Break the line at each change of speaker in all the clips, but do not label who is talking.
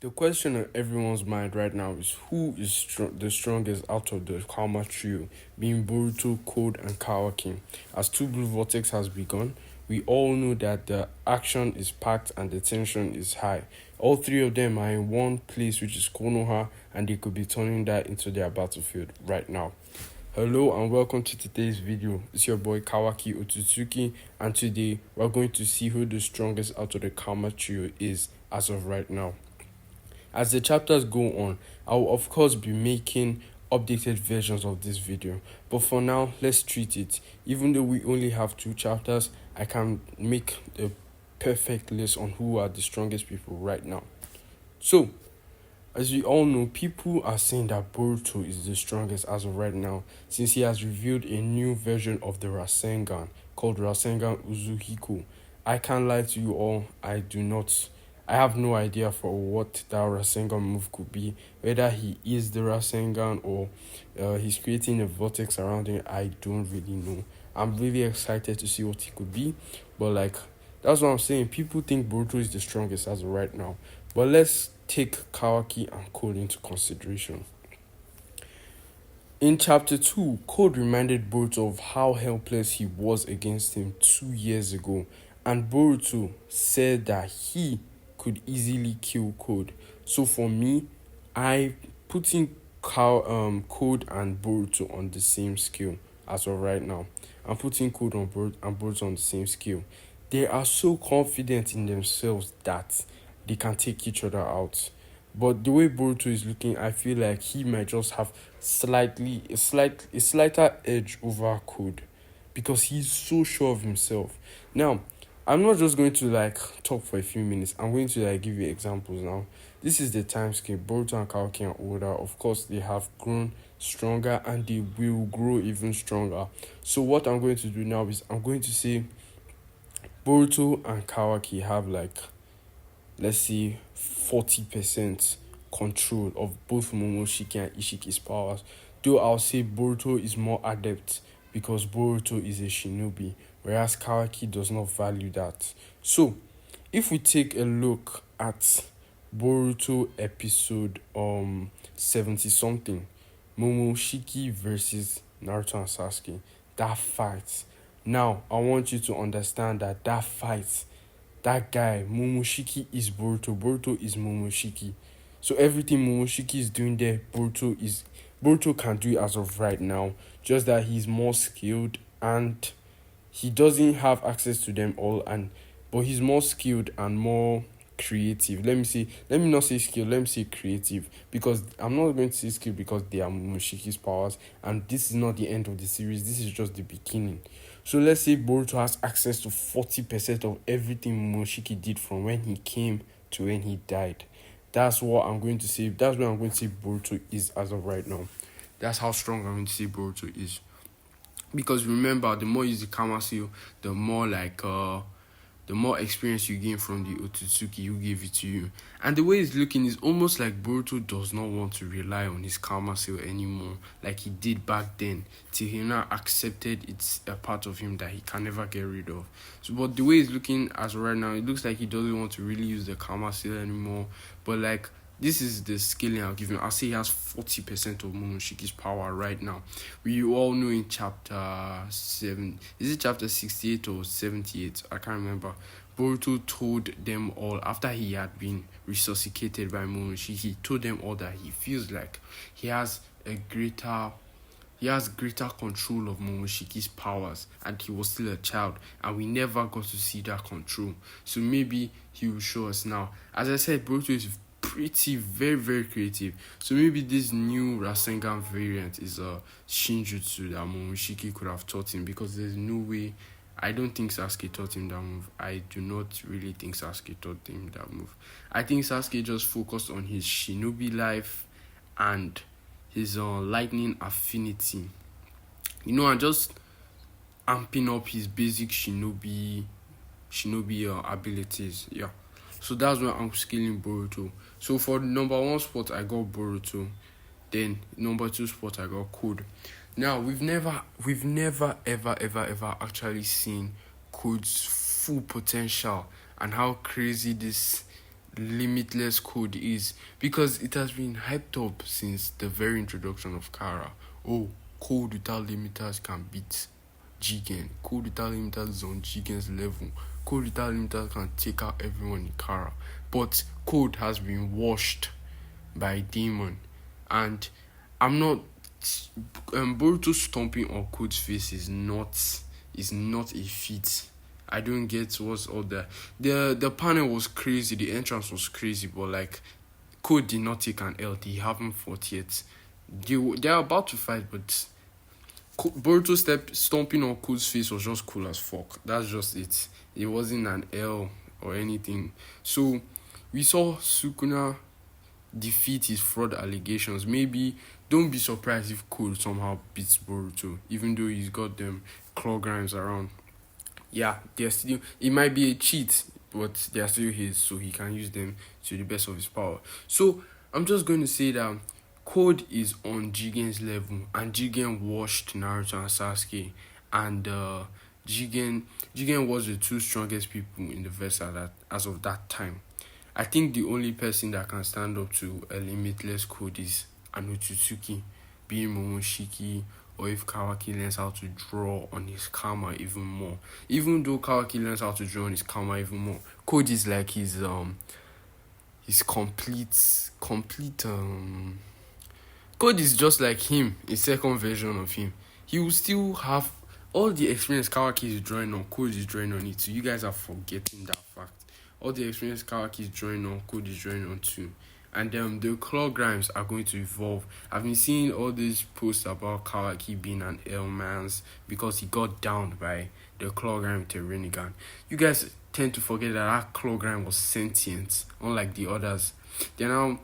The question on everyone's mind right now is who is the strongest out of the Karma trio, being Boruto, Code, and Kawaki. As Two Blue Vortex has begun, we all know that the action is packed and the tension is high. All three of them are in one place, which is Konoha, and they could be turning that into their battlefield right now. Hello and welcome to today's video. It's your boy Kawaki Otsutsuki, and today we're going to see who the strongest out of the Karma trio is as of right now. As the chapters go on, I will of course be making updated versions of this video, but for now let's treat it. Even though we only have 2 chapters, I can make a perfect list on who are the strongest people right now. So, as we all know, people are saying that Boruto is the strongest as of right now, since he has revealed a new version of the Rasengan called Rasengan Uzuhiko. I can't lie to you all, I do not. I have no idea for what that Rasengan move could be. Whether he is the Rasengan or he's creating a vortex around him, I don't really know. I'm really excited to see what he could be, but like that's what I'm saying. People think Boruto is the strongest as of right now, but let's take Kawaki and Code into consideration. In chapter 2, Code reminded Boruto of how helpless he was against him 2 years ago, and Boruto said that he could easily kill Code. So for me, I putting Code and Boruto on the same scale as of right now. I'm putting Code on Boruto on the same scale. They are so confident in themselves that they can take each other out. But the way Boruto is looking, I feel like he might just have a slighter edge over Code because he's so sure of himself. Now, I'm not just going to like talk for a few minutes. I'm going to like give you examples now. This is the time scale. Boruto and Kawaki are older. Of course, they have grown stronger and they will grow even stronger. So what I'm going to do now is I'm going to say Boruto and Kawaki have like, let's say, 40% control of both Momoshiki and Ishiki's powers. Though I'll say Boruto is more adept because Boruto is a shinobi, whereas Kawaki does not value that. So, if we take a look at Boruto episode 70 something, Momoshiki versus Naruto and Sasuke, that fight. Now, I want you to understand that fight, that guy, Momoshiki is Boruto. Boruto is Momoshiki. So everything Momoshiki is doing there, Boruto can do it as of right now. Just that he's more skilled and he doesn't have access to them all, and but he's more skilled and more creative. Let me not say skilled, let me say creative. Because I'm not going to say skilled because they are Momoshiki's powers, and this is not the end of the series, this is just the beginning. So let's say Boruto has access to 40% of everything Momoshiki did from when he came to when he died. That's what I'm going to say. That's what I'm going to say Boruto is as of right now. That's how strong I'm going to say Boruto is. Because remember, the more you use the Karma seal, the more experience you gain from the Otsutsuki who gave it to you. And the way it's looking is almost like Boruto does not want to rely on his Karma seal anymore, like he did back then, till he now accepted it's a part of him that he can never get rid of. So, but the way it's looking as right now, it looks like he doesn't want to really use the Karma seal anymore. But like, this is the scaling I'll give him. I'll say he has 40% of Momoshiki's power right now. We all know in chapter 7, is it chapter 68 or 78? I can't remember. Boruto told them all, after he had been resuscitated by Momoshiki, he told them all that he feels like he has greater control of Momoshiki's powers, and he was still a child, and we never got to see that control. So maybe he will show us now. As I said, Boruto is very, very creative. So maybe this new Rasengan variant is a Shinjutsu that Momoshiki could have taught him, because there's no way. I don't think Sasuke taught him that move. I do not really think Sasuke taught him that move. I think Sasuke just focused on his shinobi life and his lightning affinity. And just amping up his basic shinobi abilities. Yeah. So that's why I'm scaling Boruto. So for number 1 spot, I got Boruto. Then number 2 spot, I got Code. Now we've never ever actually seen Code's full potential and how crazy this limitless code is, because it has been hyped up since the very introduction of Kara. Oh, code without limiters can beat Jigen. Code without limiters is on Jigen's level. Code without limiters can take out everyone in Kara. But code has been washed by Demon. And I'm not Boruto stomping on Code's face is not a feat. I don't get what's all that. The panel was crazy, the entrance was crazy, but like Code did not take an L. They haven't fought yet. They're about to fight, but Boruto stomping on Code's face was just cool as fuck. That's just it. It wasn't an L or anything. So we saw Sukuna defeat his fraud allegations. Maybe don't be surprised if Code somehow beats Boruto, even though he's got them claw grimes around. Yeah, they're still. It might be a cheat, but they're still his, so he can use them to the best of his power. So I'm just going to say that Code is on Jigen's level, and Jigen washed Naruto and Sasuke, and Jigen was the two strongest people in the verse as of that time. I think the only person that can stand up to a limitless Code is Anotsutsuki, being Momoshiki, or if Kawaki learns how to draw on his karma even more. Even though Kawaki learns how to draw on his karma even more, Code is like his complete. Code is just like him, a second version of him. He will still have all the experience Kawaki is drawing on, Code is drawing on it. So you guys are forgetting that fact. All the experience Kawaki is drawing on, Code is drawing on too. And the claw grimes are going to evolve. I've been seeing all these posts about Kawaki being an L-Mans because he got downed by the claw grime to Rinnegan. You guys tend to forget that claw grime was sentient, unlike the others. They're now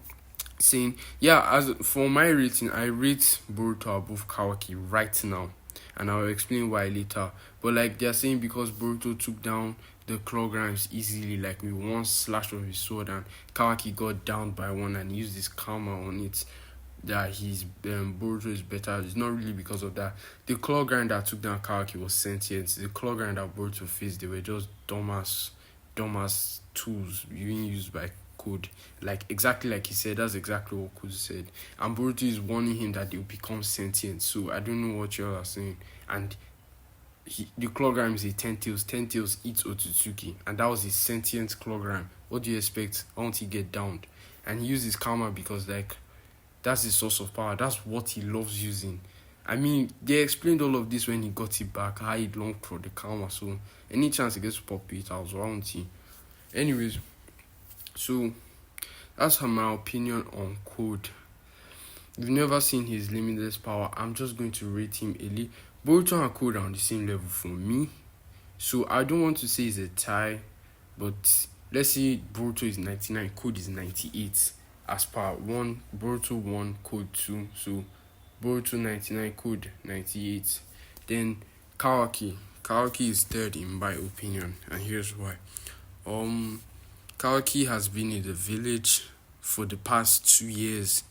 saying, yeah, as for my rating, I rate Boruto above Kawaki right now. And I'll explain why later. But like they're saying, because Boruto took down the claw grimes easily, like with one slash of his sword, and Kawaki got downed by one and used his karma on it, that his Boruto is better. It's not really because of that. The claw grind that took down Kawaki was sentient. The claw grind that Boruto faced, they were just dumbass tools being used by Code. Like exactly like he said, that's exactly what Code said. And Boruto is warning him that they'll become sentient. So I don't know what y'all are saying. And the clawgram is a 10 tails. 10 tails eats Otsutsuki, and that was his sentient clawgram. What do you expect? Why won't he get downed? And he uses karma because like that's his source of power. That's what he loves using. I mean, they explained all of this when he got it back, how he longed for the karma. So any chance he gets to pop it out, why won't he? Anyways, so that's my opinion on Code. If you've never seen his limitless power, I'm just going to rate him a little. Boruto and Code are on the same level for me. So I don't want to say it's a tie, but let's say Boruto is 99, Code is 98. As per 1, Boruto 1, Code 2. So Boruto 99, Code 98. Then Kawaki. Kawaki is third in my opinion, and here's why. Kawaki has been in the village for the past 2 years.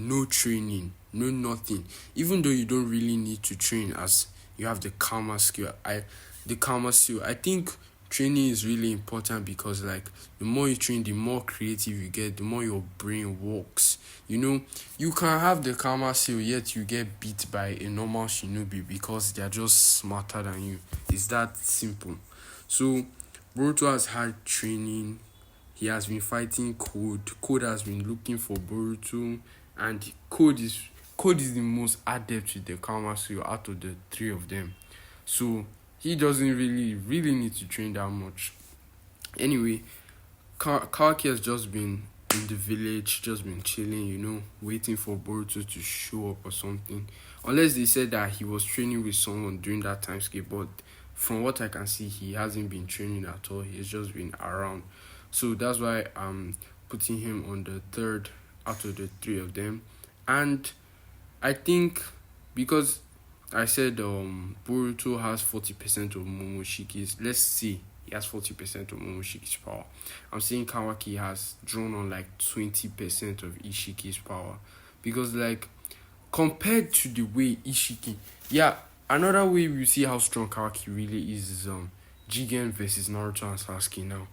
No training, no nothing. Even though you don't really need to train, as you have the karma skill. I think training is really important because like the more you train, the more creative you get, the more your brain works. You can have the karma skill yet you get beat by a normal shinobi because they're just smarter than you. It's that simple. So Boruto has had training. He has been fighting Code. Code has been looking for Boruto. And Code is the most adept with the karma skill out of the three of them. So he doesn't really need to train that much. Anyway, Kawaki has just been in the village, just been chilling, waiting for Boruto to show up or something. Unless they said that he was training with someone during that time skip, but from what I can see, he hasn't been training at all. He's just been around. So that's why I'm putting him on the third out of the three of them. And I think because I said Boruto has 40% of Momoshiki's, let's see, he has 40% of Momoshiki's power. I'm saying Kawaki has drawn on like 20% of Ishiki's power. Because like compared to the way Ishiki, another way we see how strong Kawaki really is Jigen versus Naruto and Sasuke now.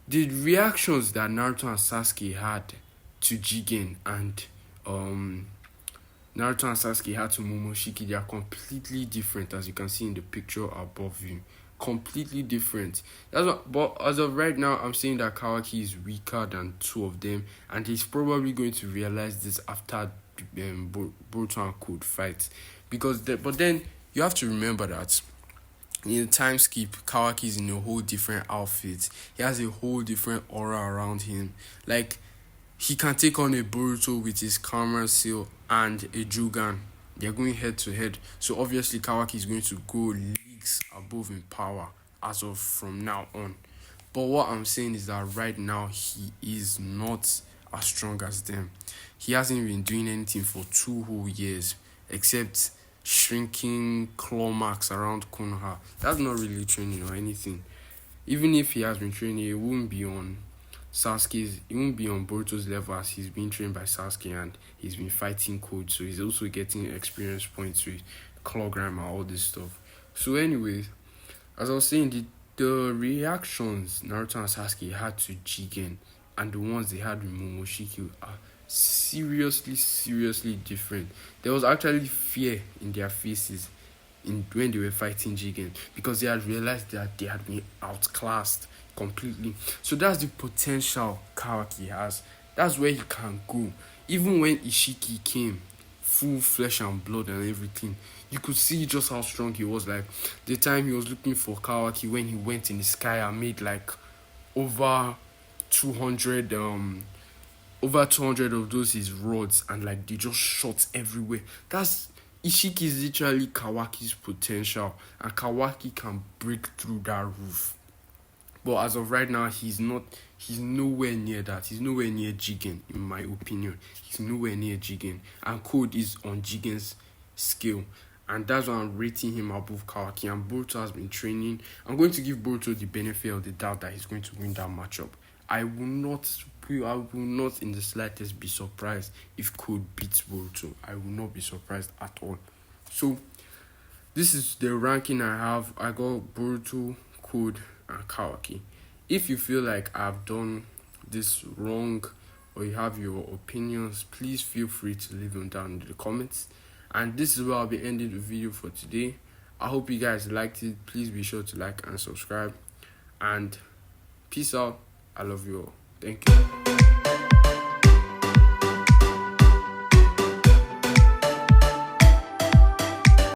The reactions that Naruto and Sasuke had to Jigen and um Naruto and Sasuke had to Momoshiki, they are completely different, as you can see in the picture above you. Completely different. But as of right now, I'm saying that Kawaki is weaker than two of them, and he's probably going to realize this after Boruto and Code fight, but then you have to remember that in the time skip, Kawaki is in a whole different outfit. He has a whole different aura around him. Like, he can take on a Boruto with his camera seal and a Jugan. They're going head to head. So obviously Kawaki is going to go leagues above in power as of from now on. But what I'm saying is that right now he is not as strong as them. He hasn't been doing anything for 2 whole years except shrinking claw marks around Konoha. That's not really training or anything. Even if he has been training, it won't be on he won't be on Boruto's level, as he's being trained by Sasuke and he's been fighting Code, so he's also getting experience points with claw grammar, all this stuff. So anyways, as I was saying, the reactions Naruto and Sasuke had to Jigen and the ones they had with Momoshiki are seriously different. There was actually fear in their faces when they were fighting Jigen, because they had realized that they had been outclassed completely. So that's the potential Kawaki has. That's where he can go. Even when Ishiki came, full flesh and blood and everything, you could see just how strong he was. Like, the time he was looking for Kawaki, when he went in the sky and made like over 200 of those his rods, and like they just shot everywhere. That's Ishiki is literally Kawaki's potential, and Kawaki can break through that roof. But as of right now, he's nowhere near that. He's nowhere near Jigen, in my opinion. He's nowhere near Jigen. And Code is on Jigen's scale. And that's why I'm rating him above Kawaki. And Boruto has been training. I'm going to give Boruto the benefit of the doubt that he's going to win that matchup. I will not in the slightest be surprised if Code beats Boruto. I will not be surprised at all. So this is the ranking I have. I got Boruto, Code, and Kawaki. If you feel like I've done this wrong or you have your opinions, please feel free to leave them down in the comments. And this is where I'll be ending the video for today. I hope you guys liked it. Please be sure to like and subscribe. And peace out. I love you all. Thank you.